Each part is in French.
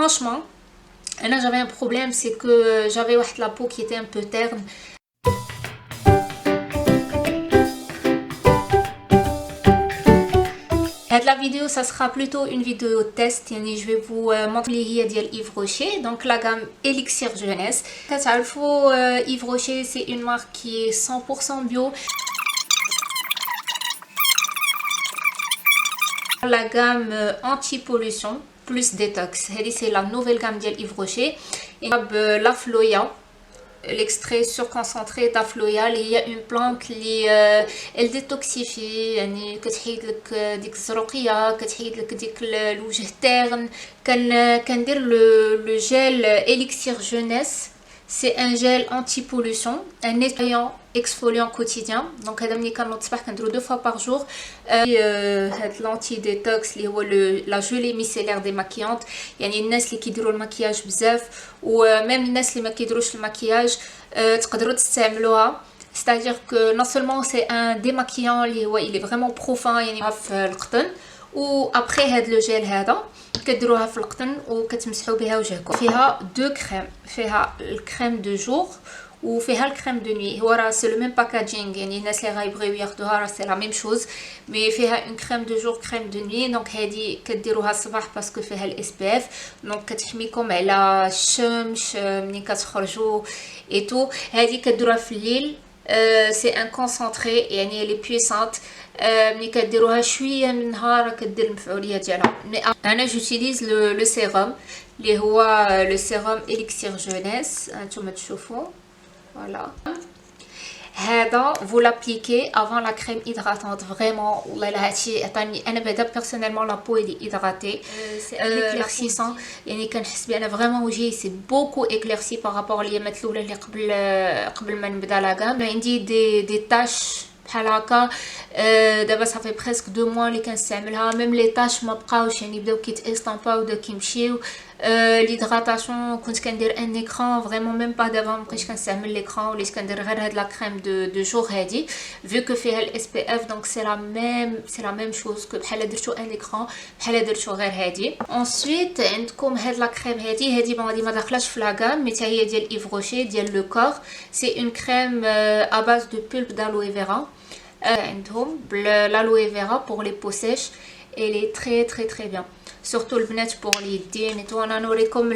franchement j'avais un problème, c'est que j'avais la peau qui était un peu terne. La vidéo ça sera plutôt une vidéo test, je vais vous montrer les ديال Yves Rocher, donc la gamme Elixir Jeunesse. Yves Rocher c'est une marque qui est 100% bio. La gamme anti-pollution plus détox, c'est la nouvelle gamme de Yves Rocher. Il y a l'Afloya, l'extrait surconcentré d'Afloya. Il y a une plante qui elle détoxifie, يعني كتحيد لك ديك الزروقيه، كتحيد لك ديك الوجه تيرن. كندير le gel Elixir Jeunesse. C'est un gel anti-pollution, un nettoyant exfoliant quotidien. Donc هذا ملي كنوض الصباح كنديرو 2 fois par jour. هاد l'anti-détox اللي هو la gelée micellaire démaquillante. يعني الناس اللي كيديروا المكياج بزاف وميم الناس اللي ما كيديروش المكياج تقدروا تستعملوها. C'est-à-dire que non seulement c'est un démaquillant اللي هو il est vraiment profond يعني في القطن، وابري هاد لو جيل هذا كديروها في القطن وكتمسحوا بها وجهكم. فيها دو كريم، فيها الكريم دو جور وفيها الكريم دو نوي. هو راه سي لو ميم باكاجينغ، يعني الناس اللي غايبغيو ياخذوها راه سي لا ميم شوز، مي فيها اون كريم دو جور كريم دو نوي. دونك هذه كديروها الصباح باسكو فيها الاس بي اف، دونك كتحميكم على الشمس ملي كتخرجوا اي تو. هذه كديروها في الليل، سي ان كونسونطري يعني لي بويسانت. ملي كديروها شويه من النهار كدير المفعوليه ديالها. مي انا جوتيليز لو سيروم اللي هو لو سيروم Elixir Jeunesse. هانتوما تشوفوا فوالا. هذا vous l'appliquez avant la crème hydratante. Vraiment والله الا هادشي عطاني انا بعدا بيرسونيلمون لا بو اللي هيدراتي. سي ان éclaircissant، يعني كنحس بان فريمون وجهي سي بوكو éclairci بارابور ليامات الاولى اللي قبل ما نبدا لا غام. عندي دي تاش بحال هكا. دابا صافي بريسك 2 موا اللي كنستعملها، ميم لي تاش ما بقاوش يعني بداو كيتاستامباو ودا كيمشيو. ليدغاتاسيون كنت كندير ان ايكران فريمون ميم با دابا مابقيتش كنستعمل ليكران، وليت كندير غير هاد لا كريم دو جور هادي فيو كو فيها الاس بي اف. دونك سي لا ميم شوز كو بحال درتو ان ايكران بحال درتو غير هادي. انسويت عندكم هاد لا كريم هادي بون هادي ما داخلاش في لا غام، مي حتى هي ديال Yves Rocher ديال لو كور. سي اون كريم ا باز دو بولب d'aloe vera. عندهم l'aloe vera pour les peaux sèches. Elle est très bien, surtout البنات pour les يدين et tout. انا نوريكم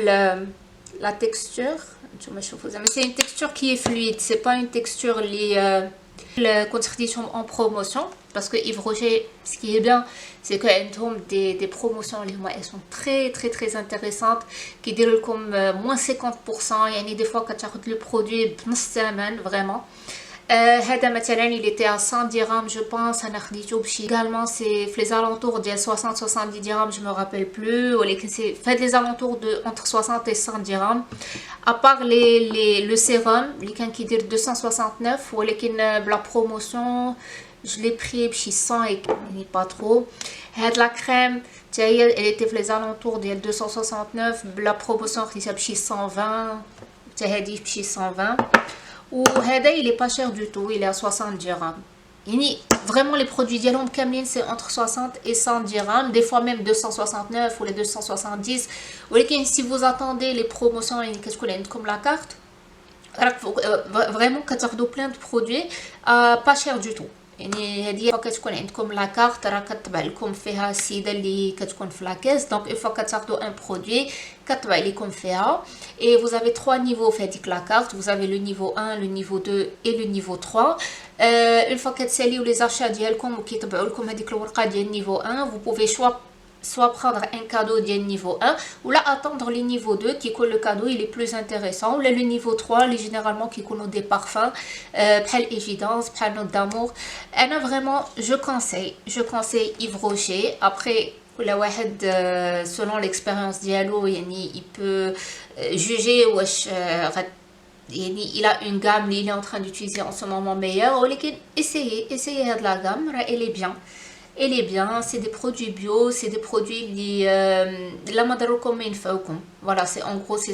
la texture. نتوما شوفوا زعما c'est une texture qui est fluide, c'est pas une texture اللي كنت خديتهم en promotion, parce que Yves Rocher ce qui est bien c'est que عندهم des promotions اللي هما elles sont très intéressantes كيديروا لكم -50%. يعني des fois كتاخذ le produit بنص الثمن vraiment. هذا مثلا il était à 100 dirhams je pense. انا خديته بشي également c'est في les alentours ديال 60-70 dirhams je me rappelle plus، ولكن c'est fait les alentours de entre 60 et 100 dirhams. à part le sérum اللي كان كيدير 269، ولكن بلا promotion je l'ai pris بشي 100 يعني pas trop. هاد لا كريم حتى هي elle était في les alentours ديال 269، بلا promotion خديتها بشي 120، حتى هادي بشي 120. وهذا il est pas cher du tout, il est à 60 dirhams. يعني vraiment les produits ديالهم كاملين c'est entre 60 et 100 dirhams, des fois même 269 ou les 270. ولكن si vous attendez les promotions يعني كتكون عندكم لا كارت راك vraiment كتاخذوا plein de produits pas cher du tout. يعني هذه كتكون عندكم لا كارت راه كتطبع لكم فيها السيده اللي كتكون في لاكيس. دونك اون فوا كتاخذوا ان برودوي كتطبع لكم فيها. et vous avez 3 niveaux في هذيك لا كارت. vous avez le niveau 1, le niveau 2 et le niveau 3. une fois كتساليو لي زاشا ديالكم وكيطبعوا لكم هذيك الورقه ديال niveau 1, vous pouvez soit prendre un cadeau du niveau 1 ou là attendre le niveau 2 qui est le cadeau il est plus intéressant, ou là le niveau 3 les généralement qui ont des parfums بحال évidence بحال note d'amour. انا vraiment je conseille Yves Rocher. après كل واحد selon l'expérience ديالو يعني il peut juger واش يعني il a une gamme il est en train d'utiliser en ce moment meilleure, ولكن essayez هاد la gamme راه elle est bien. Elle est bien, c'est des produits bio, c'est des produits اللي لا ما ضروركم ما ينفعوكم. Voilà, c'est en gros c'est